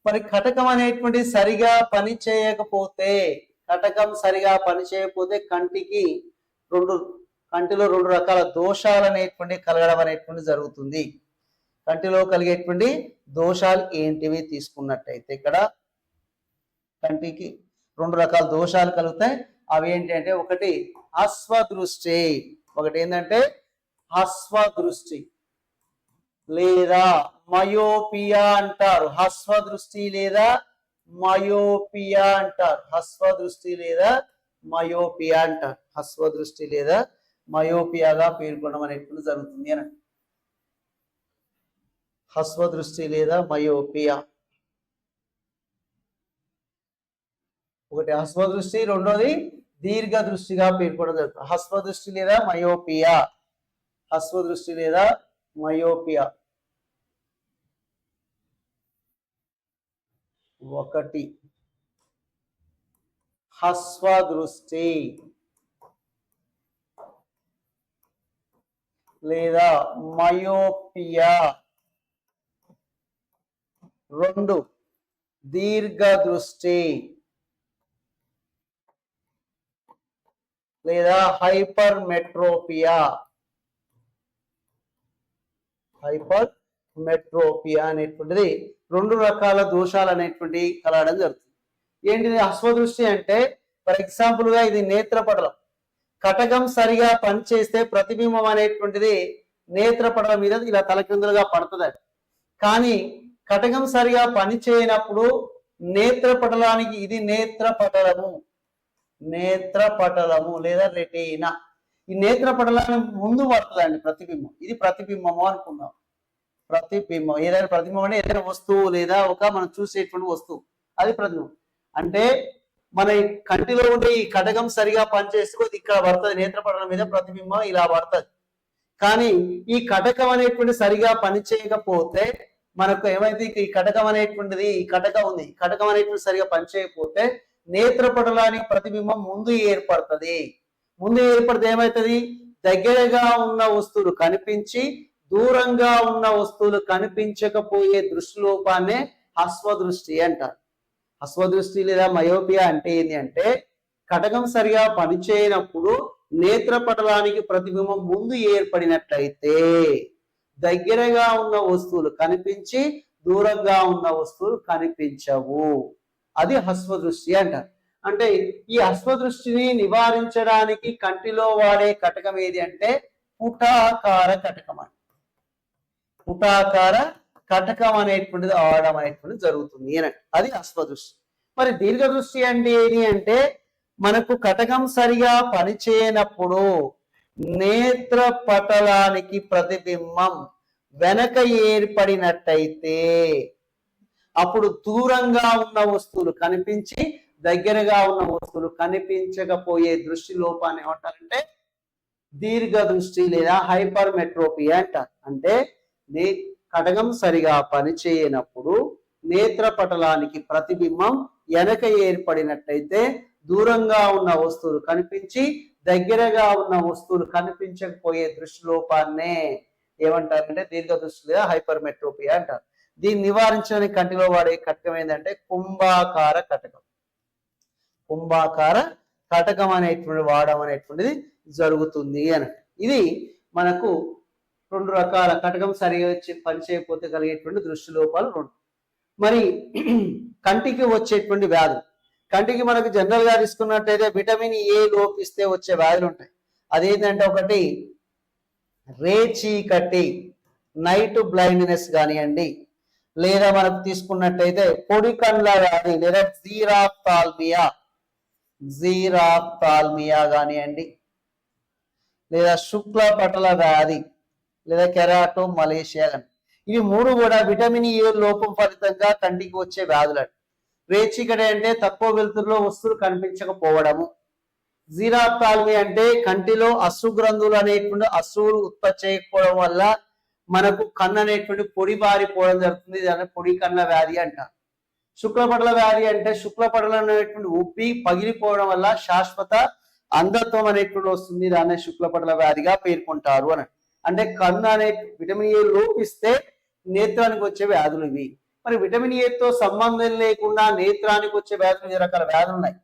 మరి కటకం అనేటువంటి సరిగా పని చేయకపోతే, కటకం సరిగా పని చేయకపోతే కంటిలో రెండు రకాల దోషాలు అనేటువంటి కలగడం అనేటువంటి జరుగుతుంది. కంటిలో కలిగేటువంటి దోషాలు ఏంటివి తీసుకున్నట్టయితే ఇక్కడ కంటికి రెండు రకాల దోషాలు కలుగుతాయి. అవి ఏంటంటే ఒకటి అశ్వదృష్టి, ఒకటి ఏంటంటే అశ్వదృష్టి లేదా మయోపియా అంటారు. హస్వదృష్టి లేదా మయోపియా అంటారు. హస్వదృష్టి లేదా మయోపియా అంటారు. హస్వదృష్టి లేదా మయోపియాగా పేర్కొనడం అనేటువంటి జరుగుతుంది అని. హస్వదృష్టి లేదా మయోపియా, ఒకటి హస్వదృష్టి, రెండోది దీర్ఘ దృష్టిగా పేర్కొనడం జరుగుతుంది. హస్వదృష్టి లేదా మయోపియా, హస్వదృష్టి లేదా మయోపియా. ఒకటి హస్వదృష్టి లేదా మయోపియా, రెండు దీర్ఘ దృష్టి లేదా హైపర్ మెట్రోపియా. హైపర్ మెట్రోపియా అనేటువంటిది రెండు రకాల దోషాలు అనేటువంటి కలగడం జరుగుతుంది. ఏంటిది అశ్వదృష్టి అంటే? ఫర్ ఎగ్జాంపుల్ గా ఇది నేత్రపటలం. కటకం సరిగా పనిచేస్తే ప్రతిబింబం అనేటువంటిది నేత్రపటలం మీద ఇలా తలకిందులుగా పడుతుంది. కానీ కటకం సరిగా పని చేయనప్పుడు నేత్రపటలానికి, ఇది నేత్రపటలము, నేత్రపటలము లేదా రెటీనా, ఈ నేత్రపటలానికి ముందు పడుతుందండి ప్రతిబింబం. ఇది ప్రతిబింబము అనుకుందాం. ప్రతిబింబం ఏదైనా ప్రతిబింబం అంటే ఏదైనా వస్తువు లేదా ఒక మనం చూసేటువంటి వస్తువు, అది ప్రతిబింబం. అంటే మన కంటిలో ఉండే ఈ కటకం సరిగా పనిచేసుకో ఇక్కడ పడుతుంది, నేత్రపటలం మీద ప్రతిబింబం ఇలా పడుతుంది. కానీ ఈ కటకం అనేటువంటి సరిగా పనిచేయకపోతే మనకు ఏమైతే ఈ కటకం అనేటువంటిది, ఈ కటకం ఉంది, కటకం అనేటువంటి సరిగా పనిచేయకపోతే నేత్రపటలానికి ప్రతిబింబం ముందు ఏర్పడుతుంది. ముందు ఏర్పడితే ఏమవుతుంది? దగ్గరగా ఉన్న వస్తువులు కనిపించి దూరంగా ఉన్న వస్తువులు కనిపించకపోయే దృష్టి లోపాన్నే అశ్వదృష్టి అంటారు. అశ్వదృష్టి లేదా మయోపియా అంటే ఏంటి అంటే కటకం సరిగా పనిచేయనప్పుడు నేత్రపటలానికి ప్రతిబింబం ముందు ఏర్పడినట్లయితే దగ్గరగా ఉన్న వస్తువులు కనిపించి దూరంగా ఉన్న వస్తువులు కనిపించవు. అది అశ్వదృష్టి అంటారు. అంటే ఈ అశ్వదృష్టిని నివారించడానికి కంటిలో వాడే కటకం ఏది అంటే పుటాకార కటకం అని. పుటాకార కటకం అనేటువంటిది వాడడం అనేటువంటిది జరుగుతుంది అని, అది అశ్వదృష్టి. మరి దీర్ఘదృష్టి అంటే ఏది అంటే మనకు కటకం సరిగా పనిచేయనప్పుడు నేత్రపటలానికి ప్రతిబింబం వెనక ఏర్పడినట్టయితే అప్పుడు దూరంగా ఉన్న వస్తువులు కనిపించి దగ్గరగా ఉన్న వస్తువులు కనిపించకపోయే దృష్టి లోపాన్ని ఏమంటారంటే దీర్ఘ దృష్టి లేదా హైపర్ మెట్రోపియా అంటారు. అంటే కటకం సరిగా పనిచేయనప్పుడు నేత్రపటలానికి ప్రతిబింబం వెనక ఏర్పడినట్టయితే దూరంగా ఉన్న వస్తువులు కనిపించి దగ్గరగా ఉన్న వస్తువులు కనిపించకపోయే దృష్టి లోపాన్నే ఏమంటారంటే దీర్ఘ దృష్టి లేదా హైపర్ మెట్రోపియా అంటారు. దీన్ని నివారించడానికి కంటిలో వాడే కటకం ఏంటంటే కుంభాకార కటకం. కుంభాకార కటకం అనేటువంటి వాడడం అనేటువంటిది జరుగుతుంది అని. ఇది మనకు రెండు రకాల కటకం సరిగా పనిచేయకపోతే కలిగేటువంటి దృష్టి లోపాలు రెండు. మరి కంటికి వచ్చేటువంటి వ్యాధులు, కంటికి మనకు జనరల్ గా తీసుకున్నట్టయితే విటమిన్ ఏ లోపిస్తే వచ్చే వ్యాధులు ఉంటాయి. అదేంటంటే ఒకటి రేచీకటి, నైట్ బ్లైండ్నెస్ కానివ్వండి, లేదా మనకు తీసుకున్నట్టయితే పొడి కండ్ల వ్యాధి లేదా జీరాప్థాల్మియా కానివ్వండి, లేదా శుక్ల పటల వ్యాధి లేదా కెరాటో మలేషియా కానీ, ఇవి మూడు కూడా విటమిన్ ఏ లోపం ఫలితంగా కంటికి వచ్చే వ్యాధులు. రేచీకటి అంటే తక్కువ వెలుతురులో వస్తువులు కనిపించకపోవడము. జీరాప్థాల్మి అంటే కంటిలో అశ్రుగ్రంథులు అనేటువంటి అశ్రువులు ఉత్పత్తి చేయకపోవడం వల్ల మనకు కన్ను అనేటువంటి పొడి బారిపోవడం జరుగుతుంది. దాన్ని పొడి కళ్ళ వ్యాధి అంటారు. శుక్లపటల వ్యాధి అంటే శుక్లపటలం అనేటువంటి ఉబ్బి పగిలిపోవడం వల్ల శాశ్వత అంధత్వం అనేటువంటి వస్తుంది. దాన్ని శుక్లపటల వ్యాధిగా పేర్కొంటారు అని. అంటే కన్ను అనే విటమిన్ ఏ లోపిస్తే నేత్రానికి వచ్చే వ్యాధులు ఇవి. మరి విటమిన్ ఏతో సంబంధం లేకుండా నేత్రానికి వచ్చే వ్యాధులు వివిధ రకాల వ్యాధులు ఉన్నాయి.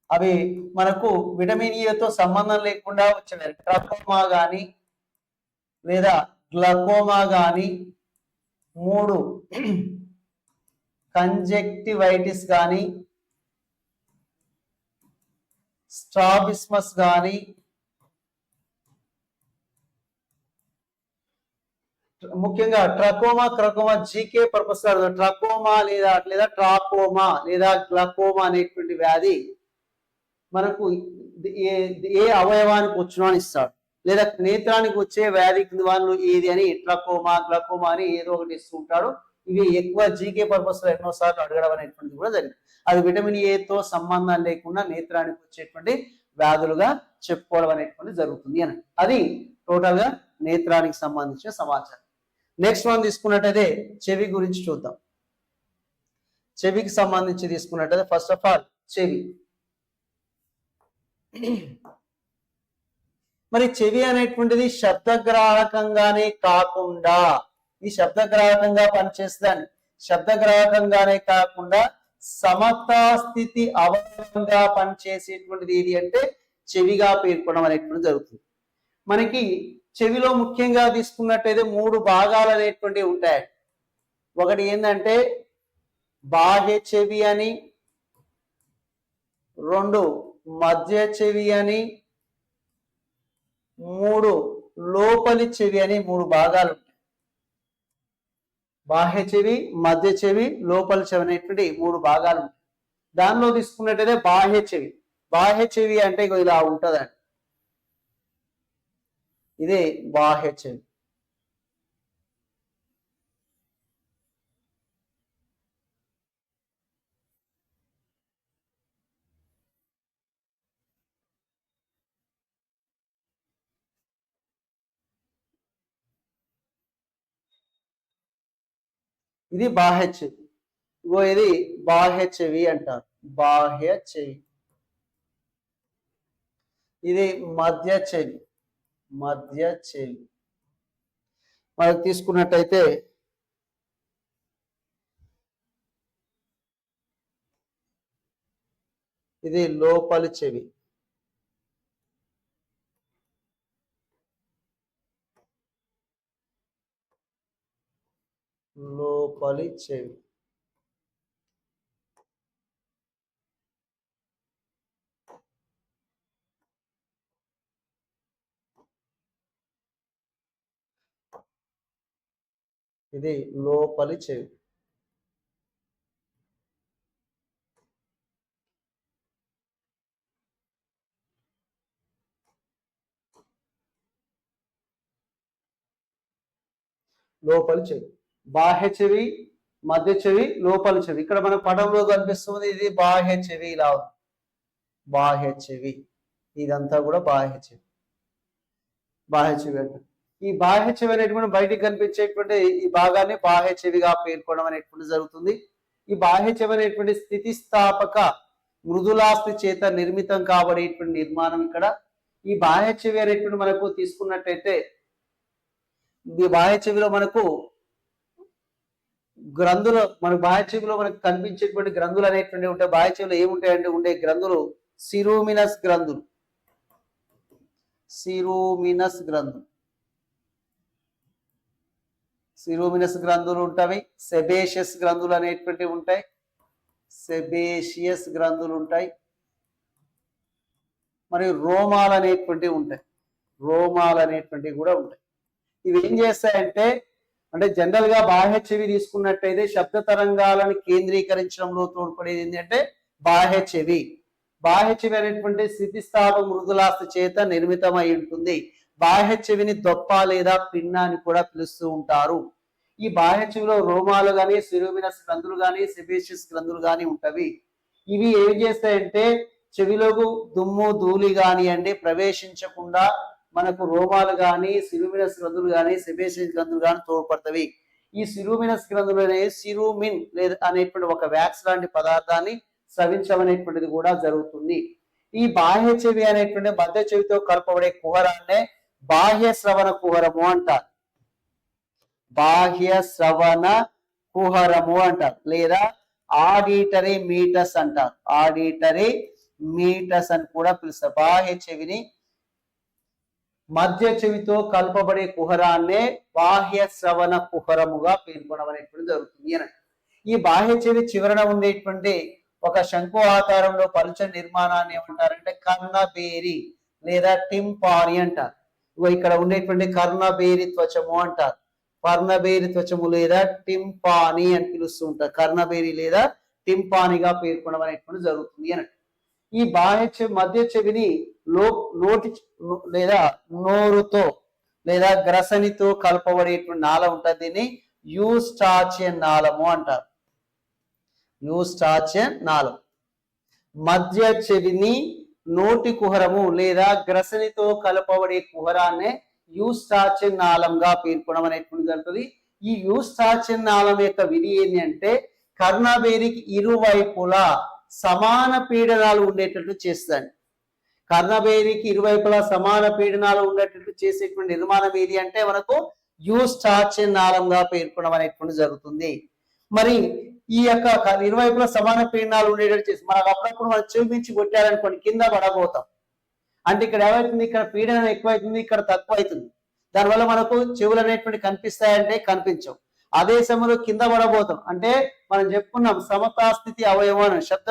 అవి మనకు విటమిన్ ఏతో సంబంధం లేకుండా వచ్చే ట్రకోమా కానీ లేదా గ్లకోమా కానీ, 3 కంజక్టివైటిస్ కానీ, స్ట్రాబిస్మస్ కానీ, ముఖ్యంగా ట్రకోమా జీకే పర్పస్ ట్రకోమా లేదా ట్రాకోమా లేదా గ్లకోమా అనేటువంటి వ్యాధి మనకు ఏ అవయవానికి వచ్చును అని ఇస్తాడు, లేదా నేత్రానికి వచ్చే వ్యాధి వాళ్ళు ఏది అని ట్రకోమా గ్లకోమా అని ఏదో ఒకటి ఇస్తూ ఉంటాడు. ఇవి ఎక్కువ జీకే పర్పస్ లో ఎన్నోసార్లు అడగడం అనేటువంటిది కూడా జరిగింది. అది విటమిన్ ఏతో సంబంధం లేకుండా నేత్రానికి వచ్చేటువంటి వ్యాధులుగా చెప్పుకోవడం అనేటువంటిది జరుగుతుంది అని. అది టోటల్ గా నేత్రానికి సంబంధించిన సమాచారం. నెక్స్ట్ మనం తీసుకున్నట్టయితే చెవి గురించి చూద్దాం. చెవికి సంబంధించి తీసుకున్నట్టయితే ఫస్ట్ ఆఫ్ ఆల్ చెవి. మరి చెవి అనేటువంటిది శబ్దగ్రాహకంగానే కాకుండా, ఈ శబ్దగ్రాహకంగా పనిచేస్తుందని శబ్దగ్రాహకంగానే కాకుండా సమతా స్థితి అవయవంగా పనిచేసేటువంటిది ఏది అంటే చెవిగా పేర్కొనడం అనేటువంటిది జరుగుతుంది. మనకి చెవిలో ముఖ్యంగా తీసుకున్నట్టయితే 3 భాగాలు అనేటువంటివి ఉంటాయి. ఒకటి ఏంటంటే బాహ్య చెవి అని, 2 మధ్య చెవి అని, 3 లోపలి చెవి అని 3 భాగాలు ఉంటాయి. బాహ్య చెవి, మధ్య చెవి, లోపలి చెవి అనేటువంటి 3 భాగాలు ఉంటాయి. దానిలో తీసుకున్నట్టయితే బాహ్య చెవి. బాహ్య చెవి అంటే ఇలా ఉంటుందండి, ఇదే బాహ్య చెవి. ఇది బాహ్య చెవి. ఇది బాహ్య చెవి అంటారు, బాహ్య చెవి. ఇది మధ్య చెవి, మధ్య చెవి. మనకు తీసుకున్నట్టయితే ఇది లోపలి చెవి. లోపలి చెవి. ఇది లోపలి చెవి. లోపలి చెవి, బాహ్య చెవి, మధ్య చెవి, లోపలి చెవి. ఇక్కడ మనకు పటంలో కనిపిస్తుంది ఇది బాహ్య చెవి. ఇలా బాహ్య చెవి, ఇదంతా కూడా బాహ్య చెవి. బాహ్య చెవి అంటే ఈ బాహ్య చెవి అనేటువంటి బయటికి కనిపించేటువంటి ఈ భాగాన్ని బాహ్య చెవిగా పేర్కొనడం అనేటువంటి జరుగుతుంది. ఈ బాహ్య చెవి అనేటువంటి స్థితిస్థాపక మృదులాస్థి చేత నిర్మితం కాబడేటువంటి నిర్మాణం ఇక్కడ. ఈ బాహ్య చెవి అనేటువంటి మనకు తీసుకున్నట్టయితే ఈ బాహ్య చెవిలో మనకు గ్రంథులు, మన బాహ్య చెవిలో మనకు కనిపించేటువంటి గ్రంథులు అనేటువంటి ఉంటాయి. బాహ్య చెవిలో ఏముంటాయంటే ఉండే గ్రంథులు సిరూమినస్ గ్రంథులు, సిరూమినస్ గ్రంథులు, సిరూమినస్ గ్రంథులు ఉంటాయి. సెబేషియస్ గ్రంథులు అనేటువంటివి ఉంటాయి, సెబేషియస్ గ్రంథులు ఉంటాయి. మరియు రోమాలు అనేటువంటివి ఉంటాయి, రోమాలు అనేటువంటివి కూడా ఉంటాయి. ఇవి ఏం చేస్తాయంటే అంటే జనరల్ గా బాహ్య చెవి తీసుకున్నట్టయితే శబ్ద తరంగాలను కేంద్రీకరించడంలో తోడ్పడేది ఏంటంటే బాహ్య చెవి. బాహ్య చెవి అనేటువంటి స్థితిస్థాపక మృదులాస్థి చేత నిర్మితమై ఉంటుంది. బాహ్య చెవిని దొప్ప లేదా పిన్న అని కూడా పిలుస్తూ ఉంటారు. ఈ బాహ్య చెవిలో రోమాలు కానీ, సిరూమినస్ గ్రంథులు కానీ, సెబేషియస్ గ్రంథులు కానీ ఉంటవి. ఇవి ఏం చేస్తాయంటే చెవిలోకి దుమ్ము ధూళి కానివ్వండి ప్రవేశించకుండా మనకు రోమాలు కానీ, సిరూమినస్ గ్రంథులు కానీ, సెబేషియస్ గ్రంథులు కానీ తోడ్పడతవి. ఈ సిరూమినస్ గ్రంథులు అనేవి సిరూమిన్ లేదా అనేటువంటి ఒక వ్యాక్స్ లాంటి పదార్థాన్ని స్రవించడం అనేటువంటిది కూడా జరుగుతుంది. ఈ బాహ్య చెవి అనేటువంటి మధ్య చెవితో కలపబడే కుహరాన్నే బాహ్య శ్రవణ కుహరము అంటారు. బాహ్య శ్రవణ కుహరము అంటారు, లేదా ఆడిటరీ మీటస్ అంటారు. ఆడిటరీ మీటస్ అని కూడా పిలుస్తారు. బాహ్య చెవిని మధ్య చెవితో కలపబడే కుహరాన్నే బాహ్య శ్రవణ కుహరముగా పేర్కొనబడేటువంటి జరుగుతుంది అని. ఈ బాహ్య చెవి చివరన ఉండేటువంటి ఒక శంకు ఆకారంలో పలుచని నిర్మాణాన్ని ఏమంటారంటే కర్ణబేరి లేదా టింపాని అంటారు. ఇక్కడ ఉండేటువంటి కర్ణబేరి త్వచము అంటారు. కర్ణబేరి త్వచము లేదా టింపాని అని పిలుస్తూ ఉంటారు. కర్ణబేరి లేదా టింపానిగా పేర్కొనబడేటువంటి జరుగుతుంది అన్నట్టు. ఈ బాహ్య చెవి మధ్య చెవిని నోటి లేదా నోరుతో లేదా గ్రసనితో కలపబడేటువంటి నాళం ఉంటుంది. దీన్ని యూస్టాచియన్ నాళము అంటారు. యూస్టాచియన్ నాళం. మధ్య చెవిని నోటి కుహరము లేదా గ్రసనితో కలపబడే కుహరాన్నే యూస్టాచియన్ నాళంగా పేర్కొనబడేటువంటి జరుగుతుంది. ఈ యూస్టాచియన్ నాళం యొక్క విధి ఏంటి అంటే కర్ణబేరికి ఇరువైపులా సమాన పీడనాలు ఉండేటట్లు చేస్తాడు. కర్ణబేరికి ఇరువైపులా సమాన పీడనాలు ఉండేటట్లు చేసేటువంటి నిర్మాణం ఏది అంటే మనకు యూస్టాచియన్ నాళంగా పేర్కొనబడేటువంటి జరుగుతుంది. మరి ఈ యొక్క ఇరువైపులా సమాన పీడనాలు ఉండేటట్టు చేసి మనకు అప్పుడప్పుడు మనం చెవి మించి కొట్టారనుకోండి కింద పడబోతాం. అంటే ఇక్కడ ఏమవుతుంది, ఇక్కడ పీడనం ఎక్కువైతుంది, ఇక్కడ తక్కువ అవుతుంది. దానివల్ల మనకు చెవులు అనేటువంటి కనిపిస్తాయంటే కనిపించవు. అదే సమయంలో కింద పడబోతాం అంటే మనం చెప్పుకున్నాం సమతాస్థితి అవయవం శబ్ద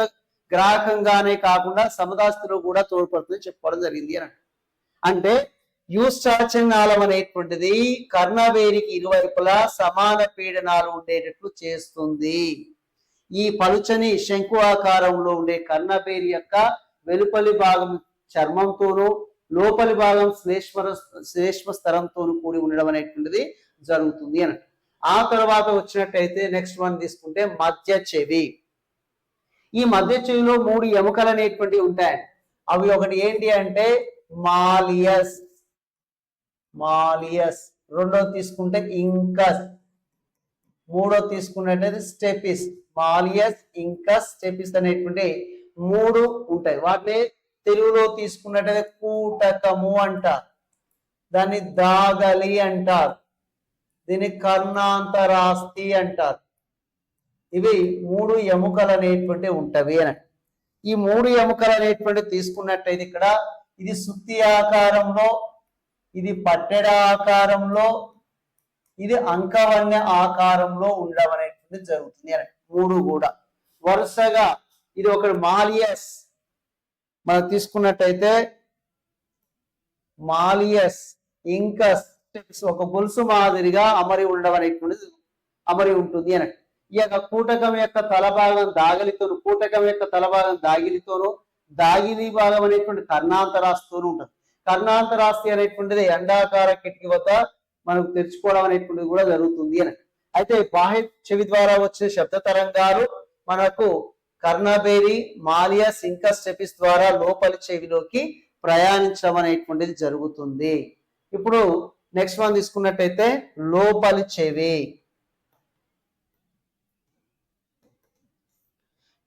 గ్రాహకంగానే కాకుండా సమతాస్థితిలో కూడా తోడ్పడుతుంది చెప్పుకోవడం జరిగింది అని. అంటే యూస్టాచియన్ నాళం అనేటువంటిది కర్ణబేరికి ఇరువైపులా సమాన పీడనాలు ఉండేటట్లు చేస్తుంది. ఈ పలుచని శంకు ఆకారంలో ఉండే కర్ణబేరి యొక్క వెలుపలి భాగం చర్మంతోనూ లోపలి భాగం శ్లేష్మ స్తరంతోనూ కూడి ఉండడం అనేటువంటిది జరుగుతుంది అని. ఆ తర్వాత వచ్చినట్టయితే నెక్స్ట్ వన్ తీసుకుంటే మధ్య చెవి. ఈ మధ్య చెవిలో 3 ఎముకలు అనేటువంటివి ఉంటాయి. అవి ఒకటి ఏంటి అంటే మాలియస్, రెండోది తీసుకుంటే ఇంకస్, మూడోది తీసుకున్నట్టయితే స్టెపిస్. మాలియస్, ఇంకస్, స్టెపిస్ అనేటువంటి 3 ఉంటాయి. వాటిని తెలుగులో తీసుకున్నట్టయితే కూటకము అంటారు, దాన్ని దాగలి అంటారు, దీన్ని కర్ణాంతరాస్తి అంటారు. ఇవి 3 ఎముకలు అనేటువంటి ఉంటవి అని. ఈ 3 ఎముకలు అనేటువంటి తీసుకున్నట్టయితే ఇక్కడ ఇది సుత్తి ఆకారంలో, ఇది పట్టెడ ఆకారంలో, ఇది అంకవన్య ఆకారంలో ఉండడం అనేటువంటి జరుగుతుంది అని. 3 కూడా వరుసగా ఇది ఒకటి మాలియస్ మనం తీసుకున్నట్టయితే మాలియస్, ఇంకస్, ఒక గొలుసు మాదిరిగా అమరి ఉండడం అనేటువంటిది అమరి ఉంటుంది అని. ఈ యొక్క కూటకం యొక్క తలభాగం దాగిలితోను, కూటకం యొక్క తలభాగం దాగిలితోను, దాగిలి భాగం అనేటువంటి కర్ణాంతరాస్తోనూ ఉంటుంది. కర్ణాంతరాస్తి అనేటువంటిది అండాకార కిటికీ వద్ద మనకు తెరుచుకోవడం అనేటువంటిది కూడా జరుగుతుంది అని. అయితే బాహ్య చెవి ద్వారా వచ్చే శబ్ద తరంగాలు మనకు కర్ణబేరి, మాలియస్, ఇంకస్, స్టెపిస్ ద్వారా లోపలి చెవిలోకి ప్రయాణించడం అనేటువంటిది జరుగుతుంది. ఇప్పుడు నెక్స్ట్ వన్ తీసుకున్నట్టయితే లోపలి చెవి.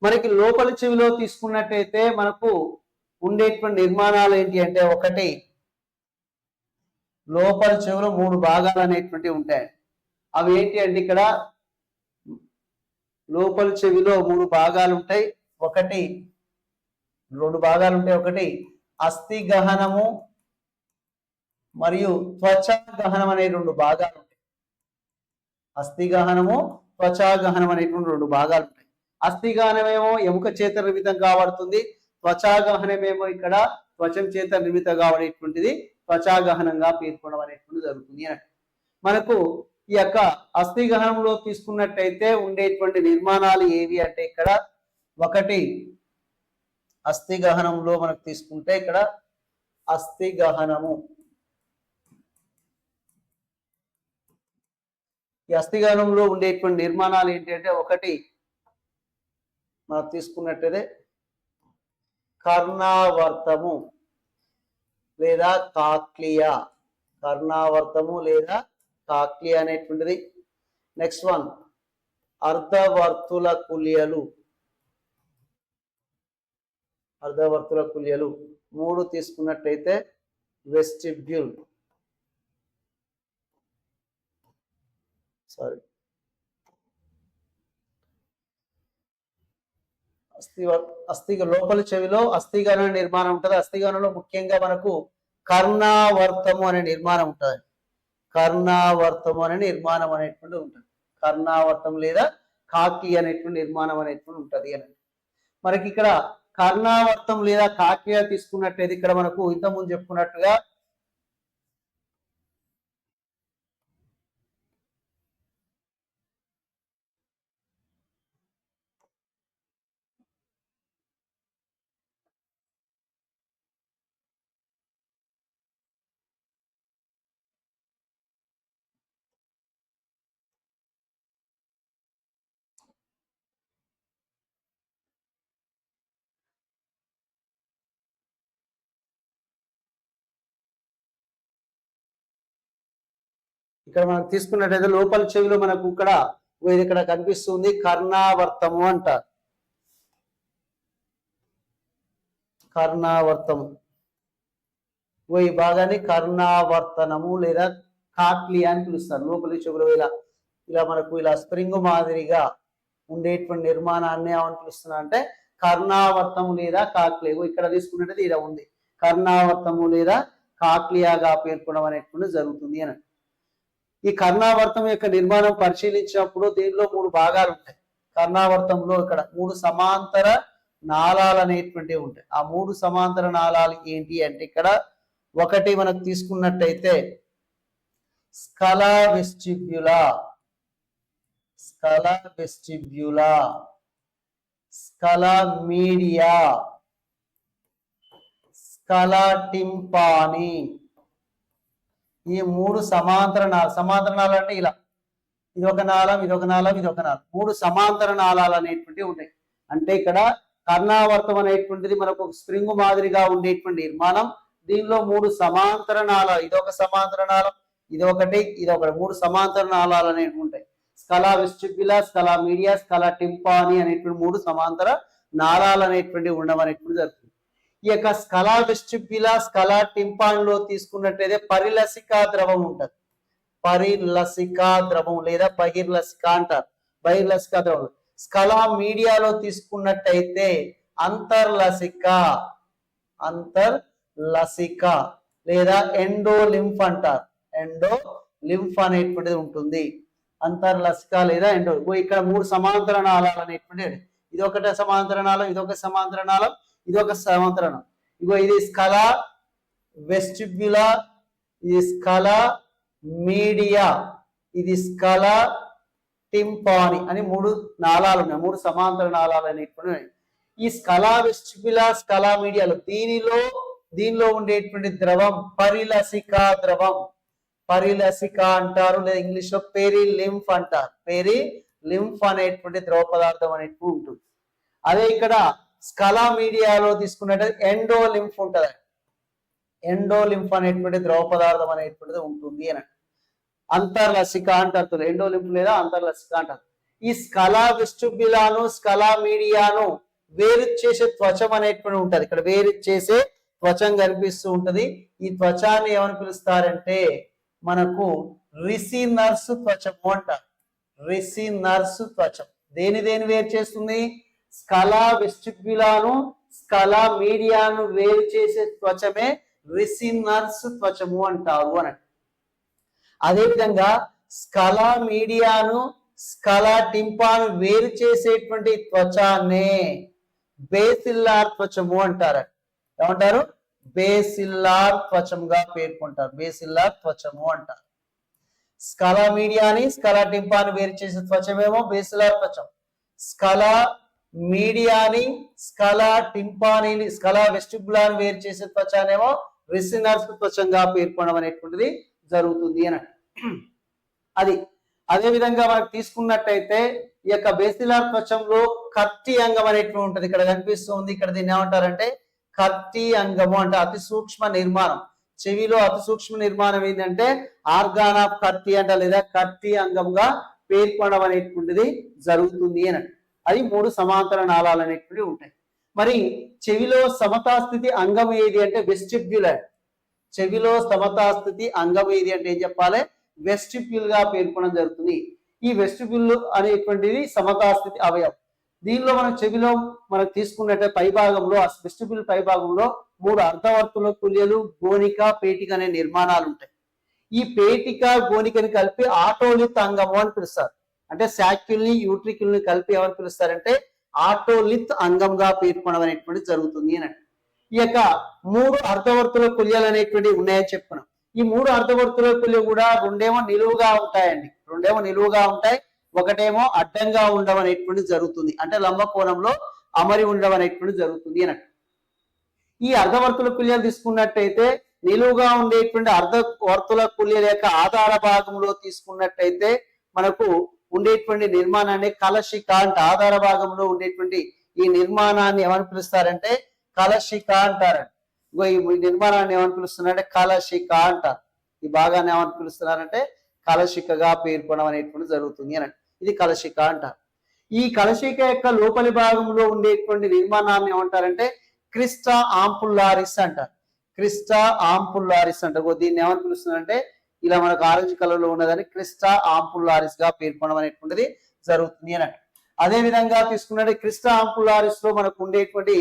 మనకి లోపలి చెవిలో తీసుకున్నట్టయితే మనకు ఉండేటువంటి నిర్మాణాలు ఏంటి అంటే ఒకటి లోపలి చెవిలో 3 భాగాలు అనేటువంటివి ఉంటాయి. అవి ఏంటి అంటే ఇక్కడ లోపలి చెవిలో 3 భాగాలు ఉంటాయి. 2 భాగాలు ఉంటాయి. ఒకటి అస్థి గహనము మరియు త్వచా గహనం అనే 2 భాగాలు ఉంటాయి. అస్థి గహనము, త్వచా గహనం అనేటువంటి 2 భాగాలు ఉంటాయి. అస్థి గహనమేమో ఎముక చేత నిర్మితం కాబడుతుంది. త్వచా గహనమేమో ఇక్కడ త్వచం చేత నిర్మితం కాబడేటువంటిది త్వచా గహనంగా పేర్కొనడం అనేటువంటిది జరుగుతుంది అని. మనకు ఈ యొక్క అస్థి గహనంలో తీసుకున్నట్టయితే ఉండేటువంటి నిర్మాణాలు ఏవి అంటే ఇక్కడ ఒకటి అస్థి గహనంలో మనకు తీసుకుంటే ఇక్కడ అస్థి గహనము, ఈ అస్థి గహనంలో ఉండేటువంటి నిర్మాణాలు ఏంటంటే ఒకటి మనం తీసుకున్నట్టయితే కర్ణావర్తము లేదా కాక్లియా, కర్ణావర్తము లేదా కాక్లియా అనేటువంటిది. Next one అర్ధవర్తుల కుల్యలు, అర్ధవర్తుల కుల్యలు. 3 తీసుకున్నట్టయితే వెస్టిబ్యూల్, అస్థి అస్థి లోపల చెవిలో అస్థిగణ నిర్మాణం ఉంటుంది. అస్థిగణంలో ముఖ్యంగా మనకు కర్ణావర్తము అనే నిర్మాణం ఉంటుంది. కర్ణావర్తము అనే నిర్మాణం అనేటువంటి ఉంటుంది. కర్ణావర్తం లేదా కాకి అనేటువంటి నిర్మాణం అనేటువంటి ఉంటుంది అని మనకి ఇక్కడ కర్ణావర్తం లేదా కాకియా తీసుకున్నట్టయితే ఇక్కడ మనకు ఇంతకుముందు చెప్పుకున్నట్టుగా ఇక్కడ మనం తీసుకున్నట్టయితే లోపల చెవిలో మనకు ఇక్కడ కనిపిస్తుంది కర్ణావర్తము అంటారు. కర్ణావర్తము ఈ భాగాన్ని కర్ణావర్తనము లేదా కాక్లియా అని పిలుస్తారు. లోపలి చెవిలో ఇలా మనకు ఇలా స్ప్రింగ్ మాదిరిగా ఉండేటువంటి నిర్మాణాన్ని ఏమని పిలుస్తున్నా అంటే కర్ణావర్తము లేదా కాక్లియా. ఇక్కడ తీసుకున్నట్టయితే ఇలా ఉంది కర్ణావర్తము లేదా కాక్లియాగా పేర్కొనడం అనేటువంటి జరుగుతుంది అని. ఈ కర్ణావర్తం యొక్క నిర్మాణం పరిశీలించినప్పుడు దీనిలో 3 భాగాలు ఉంటాయి. కర్ణావర్తంలో ఇక్కడ 3 సమాంతర నాళాలు అనేటువంటివి ఉంటాయి. ఆ 3 సమాంతర నాళాలు ఏంటి అంటే ఇక్కడ ఒకటి మనకు తీసుకున్నట్టయితే స్కలా వెస్టిబ్యులా, స్కలా వెస్టిబ్యులా, స్కలా మీడియా, స్కలా టింపాని. ఈ 3 సమాంతర నాళాలు అంటే ఇలా ఇదొక నాళం ఇదొక నాళం ఇదొక నాళం 3 సమాంతర నాళాలు అనేటువంటివి ఉంటాయి. అంటే ఇక్కడ కర్ణావర్తం అనేటువంటిది మనకు ఒక స్ప్రింగ్ మాదిరిగా ఉండేటువంటి నిర్మాణం. దీనిలో 3 సమాంతర నాళాలు, ఇదొక సమాంతర నాళం ఇదొకటి 3 సమాంతర నాళాలు అనేవి ఉంటాయి. స్కలా వెస్టిబ్యులా, స్కలా మీడియా, స్కలా టింపాని అనేటువంటి 3 సమాంతర నాళాలు అనేటువంటివి ఉండడం అనేటువంటి జరుగుతుంది. ఈ యొక్క స్కలా వెస్టిబ్యులా, స్కలా టింపాన్లో తీసుకున్నట్టయితే పరిలసికా ద్రవం ఉంటుంది. పరిలసికా ద్రవం లేదా బహిర్లసిక అంటారు. బహిర్లసికా ద్రవం. స్కలా మీడియాలో తీసుకున్నట్టయితే అంతర్లసిక, అంతర్లసిక లేదా ఎండోలింఫ్ అంటారు. ఎండోలింఫ్ అనేటువంటిది ఉంటుంది. అంతర్లసిక లేదా ఎండో. ఇక్కడ 3 సమాంతర నాళాలు అనేటువంటిది. ఇదొకటి సమాంతర నాళం ఇదొక సమాంతర నాళం ఇదొక సమాంతర నాళం. ఇది స్కలా వెస్టిబ్యులా, ఇది స్కలా మీడియా, ఇది స్కలా టింపాని అని 3 నాళాలు ఉన్నాయి. 3 సమాంతర నాళాలు అనేటువంటి. ఈ స్కలా వెస్టిబ్యులా, స్కలా మీడియాలో దీనిలో ఉండేటువంటి ద్రవం పరిలసికా ద్రవం. పరిలసిక అంటారు లేదా ఇంగ్లీష్ లో పెరిలింఫ్ అంటారు. పెరిలింఫ్ అనేటువంటి ద్రవ పదార్థం అనేటువంటి ఉంటుంది. అదే ఇక్కడ స్కలా మీడియాలో తీసుకున్నట్టు ఎండోలింఫ్ ఉంటుంది. ఎండోలింఫ్ అనేటువంటి ద్రవ పదార్థం అనేటువంటిది ఉంటుంది అని. అంతర్లసిక అంటారు. ఎండోలింఫ్ లేదా అంతర్లసిక అంటారు. ఈ స్కలా వెస్టిబ్యులాను స్కలా మీడియాను వేరు చేసే త్వచం అనేటువంటి ఉంటది. ఇక్కడ వేరు చేసే త్వచం కనిపిస్తూ ఉంటది. ఈ త్వచాన్ని ఏమని పిలుస్తారంటే మనకు రిసినర్స్ త్వచము అంటారు. రిసినర్స్ త్వచం దేని వేరు చేస్తుంది? స్కలా వెస్టిబ్యులాను స్కలా మీడియాను వేరు చేసే త్వచమే రిసినర్స్ త్వచము అంటారు అని. అదేవిధంగా స్కలా మీడియాను స్కలా టింపాను వేరు చేసేటువంటి త్వచాన్నే బేసిల్లార్ త్వచము అంటారు. ఏమంటారు? బేసిల్లార్ త్వచముగా పేర్కొంటారు. బేసిల్లార్ త్వచము అంటారు. స్కలా మీడియాని స్కలా టింపాని వేరు చేసే త్వచమేమో బేసిల్లార్ త్వచం. స్కలా మీడియాని స్కలా టింపాని స్కలా వెస్టిబ్యులాని వేరు చేసే త్వచానేమో రిసినర్స్ త్వచంగా పేర్కొనడం అనేటువంటిది జరుగుతుంది అని. అది అదే విధంగా మనకు తీసుకున్నట్టయితే ఈ యొక్క బేసిలార్ త్వచంలో కర్టి అంగం అనేటువంటి ఉంటుంది. ఇక్కడ కనిపిస్తుంది. ఇక్కడ దీన్ని ఏమంటారంటే కర్టి అంగము అంటే అతి సూక్ష్మ నిర్మాణం. చెవిలో అతి సూక్ష్మ నిర్మాణం ఏంటంటే ఆర్గాన్ ఆఫ్ కర్టి అంట లేదా కర్టి అంగంగా పేర్కొనడం అనేటువంటిది జరుగుతుంది అని. అది 3 సమాంతర నాళాలు అనేటువంటివి ఉంటాయి. మరి చెవిలో సమతాస్థితి అంగం ఏది అంటే వెస్టిబ్యులర్. చెవిలో సమతాస్థితి అంగం ఏది అంటే ఏం చెప్పాలి? వెస్టిబ్యుల్ గా పేర్కొనడం జరుగుతుంది. ఈ వెస్టిబ్యుల్ అనేటువంటిది సమతాస్థితి అవయవం. దీనిలో మనం చెవిలో మనం తీసుకున్నట్టే పై భాగంలో ఆ వెస్టిబ్యూల్ పై భాగంలో 3 అర్ధవర్తుల కుల్యలు, గోనిక, పేటిక అనే నిర్మాణాలు ఉంటాయి. ఈ పేటిక గోనికని కలిపి ఆటోలిత్ అంగము అని పిలుస్తారు. అంటే శాక్యుల్ని యూట్రిక్యుల్ని కలిపి ఎవరు పిలుస్తారంటే ఆటోలిత్ అంగంగా పేర్కొనడం అనేటువంటిది జరుగుతుంది అని. ఈ యొక్క 3 అర్ధవర్తుల కుల్యలు అనేటువంటివి ఉన్నాయని చెప్పుకున్నాం. ఈ 3 అర్ధవర్తుల కుల్యలు కూడా రెండేమో నిలువుగా ఉంటాయండి, రెండేమో నిలువుగా ఉంటాయి, ఒకటేమో అడ్డంగా ఉండడం అనేటువంటిది జరుగుతుంది. అంటే లంబకోణంలో అమరి ఉండడం అనేటువంటిది జరుగుతుంది అన్నట్టు. ఈ అర్ధవర్తుల కుల్యలు తీసుకున్నట్టయితే నిలువుగా ఉండేటువంటి అర్ధవర్తుల కుల్యల యొక్క ఆధార భాగంలో తీసుకున్నట్టయితే మనకు ఉండేటువంటి నిర్మాణాన్ని కలశిక అంటే ఆధార భాగంలో ఉండేటువంటి ఈ నిర్మాణాన్ని ఏమని పిలుస్తారంటే కలశిక అంటారండి. ఈ నిర్మాణాన్ని ఏమని పిలుస్తున్నారంటే కలశిక అంటారు. ఈ భాగాన్ని ఏమని పిలుస్తున్నారంటే కలశికగా పేర్కొనడం అనేటువంటి జరుగుతుంది అని. ఇది కలశిక అంటారు. ఈ కలశిక యొక్క లోపలి భాగంలో ఉండేటువంటి నిర్మాణాన్ని ఏమంటారంటే క్రిస్టా ఆంపుల్లారిస్ అంటారు. క్రిస్టా ఆంపుల్లారిస్ అంటారు. దీన్ని ఏమని పిలుస్తున్నారంటే ఇలా మనకు ఆరెంజ్ కలర్ లో ఉన్నదని క్రిస్టా ఆంపుల్లారిస్ గా పేర్కొనడం అనేటువంటిది జరుగుతుంది అన్నట్టు. అదే విధంగా తీసుకున్నట్టు క్రిస్టా ఆంపుల్లారిస్ లో మనకు ఉండేటువంటి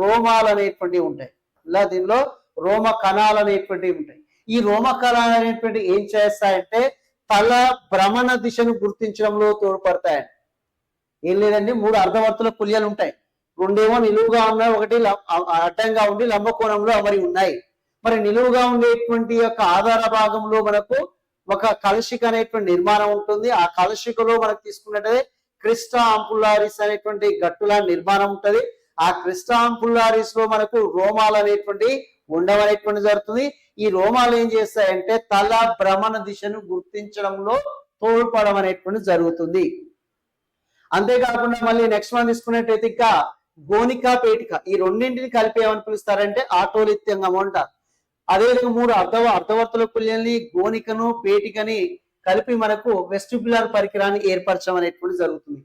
రోమాలు అనేటువంటివి ఉంటాయి. ఇలా దీనిలో రోమ కణాలు అనేటువంటివి ఉంటాయి. ఈ రోమ కణాలు అనేటువంటి ఏం చేస్తాయంటే తల భ్రమణ దిశను గుర్తించడంలో తోడ్పడతాయండి. ఏం లేదండి, 3 అర్ధవర్తుల కుల్యలు ఉంటాయి, రెండేమో నిలువుగా ఉన్నాయి, ఒకటి అడ్డంగా ఉండి లంబకోణంలో అమరి ఉన్నాయి. మరి నిలువుగా ఉండేటువంటి యొక్క ఆధార భాగంలో మనకు ఒక కలశిక అనేటువంటి నిర్మాణం ఉంటుంది. ఆ కలశికలో మనకు తీసుకున్నట్టే క్రిస్టా ఆంపుల్లారిస్ అనేటువంటి గట్టుల నిర్మాణం ఉంటుంది. ఆ క్రిస్టా ఆంపుల్లారిస్ లో మనకు రోమాలు అనేటువంటి ఉండవనేటువంటి జరుగుతుంది. ఈ రోమాలు ఏం చేస్తాయంటే తల భ్రమణ దిశను గుర్తించడంలో తోడ్పడడం అనేటువంటి జరుగుతుంది. అంతేకాకుండా మళ్ళీ నెక్స్ట్ మనం తీసుకున్నట్టయితే ఇంకా గోనిక, పేటిక ఈ రెండింటిని కలిపి ఏమని పిలుస్తారంటే ఆటోలిత్యంగం అంటారు. అదేవిధంగా 3 అర్ధవర్తుల కుల్యల్ని, గోనికను, పేటికని కలిపి మనకు వెస్టిబ్యులర్ పరికరాన్ని ఏర్పరచడం అనేటువంటి జరుగుతుంది.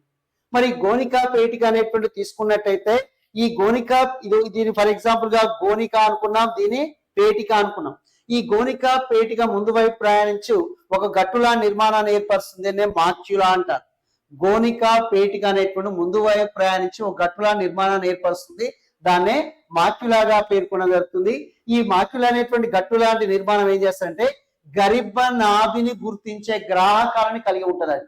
మరి గోనిక, పేటిక అనేటువంటి తీసుకున్నట్టయితే ఈ గోనిక దీని ఫర్ ఎగ్జాంపుల్ గా గోనిక అనుకున్నాం, దీని పేటిక అనుకున్నాం. ఈ గోనిక, పేటిక ముందు వైపు ప్రయాణించి ఒక గట్టులా నిర్మాణాన్ని ఏర్పరుస్తుంది, మాక్యులా అంటారు. గోనిక, పేటిక అనేటువంటి ముందు వైపు ప్రయాణించి ఒక గట్టులా నిర్మాణాన్ని ఏర్పరుస్తుంది, దాన్నే మాక్యులాగా పేర్కొనడం జరుగుతుంది. ఈ మాక్యులా అనేటువంటి గట్టు లాంటి నిర్మాణం ఏం చేస్తారంటే గరిబ నాభిని గుర్తించే గ్రాహకాలని కలిగి ఉంటుంది. అది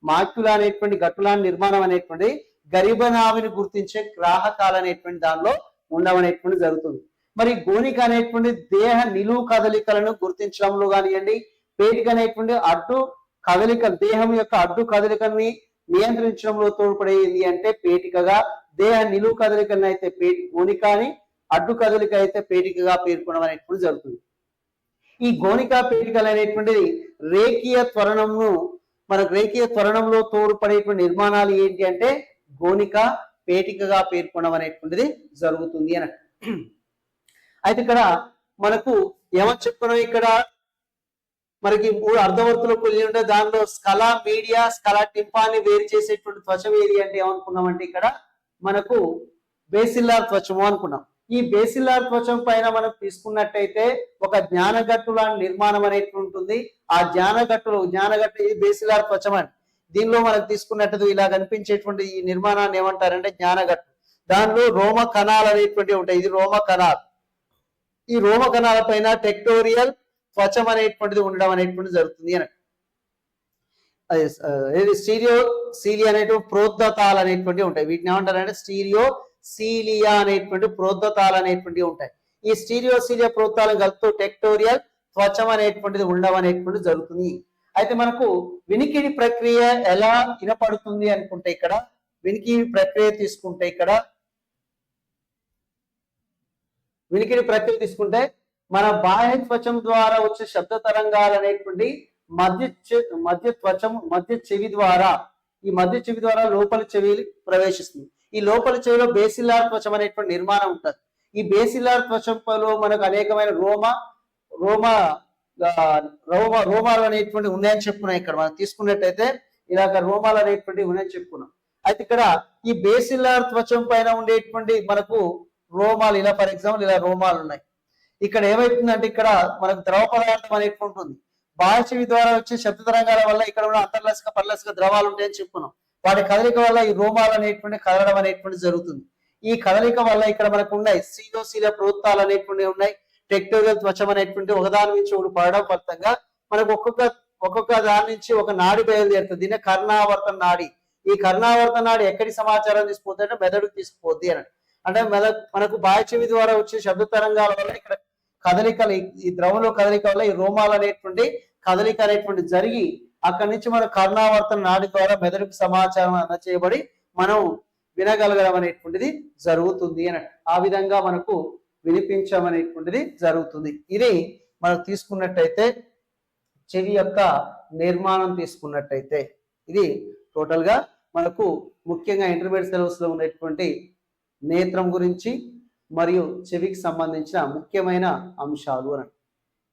మాక్యులా అనేటువంటి గట్టులాంటి నిర్మాణం అనేటువంటి గరిబ నాభిని గుర్తించే గ్రాహకాలు అనేటువంటి దానిలో ఉండవనేటువంటి జరుగుతుంది. మరి గోనిక అనేటువంటి దేహ నిలువు కదలికలను గుర్తించడంలో కానివ్వండి, పేటిక అనేటువంటి అడ్డు కదలిక దేహం యొక్క అడ్డు కదలికల్ని నియంత్రించడంలో తోడ్పడేది అంటే పేటికగా, దేహ నిలువు కదలికలను అయితే గోనిక అని, అడ్డు కదలిక అయితే పేటికగా పేర్కొనడం అనేటువంటి జరుగుతుంది. ఈ గోనిక, పేటికలు అనేటువంటిది రేఖీయ త్వరణంను మనకు రేఖీయ త్వరణంలో తోడ్పడేటువంటి నిర్మాణాలు ఏంటి అంటే గోనిక, పేటికగా పేర్కొనడం అనేటువంటిది జరుగుతుంది అన్నట్టు. అయితే ఇక్కడ మనకు ఏమని చెప్పుకున్నాం, ఇక్కడ మనకి 3 అర్ధవర్తుల కుల్యలు ఉంటే దానిలో స్కలా మీడియా, స్కలా టింపాని వేరు చేసేటువంటి త్వచం ఏది అంటే ఏమనుకున్నామంటే ఇక్కడ మనకు బేసిల్లార్ త్వచము అనుకున్నాం. ఈ బేసిల్లార్ త్వచం పైన మనం తీసుకున్నట్టయితే ఒక జ్ఞానగట్టు లాంటి నిర్మాణం అనేటువంటి ఉంటుంది. ఆ జ్ఞానగట్టు ఇది బేసిల్లార్ త్వచం అని. దీనిలో మనకు తీసుకున్నట్టు ఇలా కనిపించేటువంటి ఈ నిర్మాణాన్ని ఏమంటారంటే జ్ఞానగట్టు. దానిలో రోమ కణాలు అనేటువంటివి ఉంటాయి. ఇది రోమ కణాలు. ఈ రోమ కణాల పైన టెక్టోరియల్ త్వచం అనేటువంటిది ఉండడం అనేటువంటిది జరుగుతుంది అని. స్టీరియో సీలియా అనేటువంటి ప్రోద్ధతాలు అనేటువంటివి ఉంటాయి. వీటిని ఏమంటారంటే స్టీరియో సీలియా అనేటువంటి ప్రోద్ధతాలు అనేటువంటివి ఉంటాయి. ఈ స్టీరియో సీలియా ప్రోత్తాలను కలుపుతూ టెక్టోరియల్ త్వచం అనేటువంటిది ఉండడం అనేటువంటిది జరుగుతుంది. అయితే మనకు వినికిడి ప్రక్రియ ఎలా వినపడుతుంది అనుకుంటే ఇక్కడ వినికిడి ప్రక్రియ తీసుకుంటే ఇక్కడ వినికిడి ప్రక్రియ తీసుకుంటే మన బాహ్య త్వచం ద్వారా వచ్చే శబ్ద తరంగాలు అనేటువంటి మధ్య చెవి ద్వారా లోపలి చెవి ప్రవేశిస్తుంది. ఈ లోపలి చెవిలో బేసిల్లార్ త్వచం అనేటువంటి నిర్మాణం ఉంటుంది. ఈ బేసిల్లార్ త్వచంలో మనకు అనేకమైన రోమాలు అనేటువంటి ఉన్నాయని చెప్పుకున్నాం. ఇక్కడ మనం తీసుకున్నట్టయితే ఇలాగ రోమాలు అనేటువంటి ఉన్నాయని చెప్పుకున్నాం. అయితే ఇక్కడ ఈ బేసిల్లార్ త్వచం పైన ఉండేటువంటి మనకు రోమాలు ఇలా ఫర్ ఎగ్జాంపుల్ ఇలా రోమాలు ఉన్నాయి. ఇక్కడ ఏమైతుందంటే ఇక్కడ మనకు ద్రవ పదార్థం అనేటువంటి ఉంటుంది. బాహ్య చెవి ద్వారా వచ్చే శబ్ద తరంగాల వల్ల ఇక్కడ ఉన్న అంతర్లసిక పరలసిక ద్రవాలు ఉంటాయని చెప్పుకున్నాం. వాటి కదలిక వల్ల ఈ రోమాలు అనేటువంటి కదలడం అనేటువంటి జరుగుతుంది. ఈ కదలిక వల్ల ఇక్కడ మనకు ఉన్నాయి శ్రీలోశీల ప్రోత్తాలు అనేటువంటివి ఉన్నాయి, టెక్టోరియల్ త్వచం అనేటువంటి ఒకదాని నుంచి ఒకటి పడడం ఫలితంగా మనకు ఒక్కొక్క దాని నుంచి ఒక నాడి బయలుదేరుతుంది. దీన్ని కర్ణావర్తన నాడి. ఈ కర్ణావర్తన నాడి ఎక్కడి సమాచారం తీసుకుపోతుంది అంటే మెదడుకు తీసుకుపోద్ది అని. అంటే మనకు బాహ్య చెవి ద్వారా వచ్చే శబ్ద తరంగాల వల్ల ఇక్కడ కదలికలు, ఈ ద్రవంలో కదలిక వల్ల ఈ రోమాలు అనేటువంటి కదలిక అనేటువంటి జరిగి అక్కడి నుంచి మన కర్ణావర్తన నాడి ద్వారా మెదడుకు సమాచారం అందచేయబడి మనం వినగలగడం అనేటువంటిది జరుగుతుంది అని. ఆ విధంగా మనకు వినిపించడం అనేటువంటిది జరుగుతుంది. ఇది మనకు తీసుకున్నట్టయితే చెవి యొక్క నిర్మాణం తీసుకున్నట్టయితే ఇది టోటల్ గా మనకు ముఖ్యంగా ఇంటర్మీడియట్ సిలబస్ లో ఉన్నటువంటి నేత్రం గురించి మరియు చెవికి సంబంధించిన ముఖ్యమైన అంశాలు అని.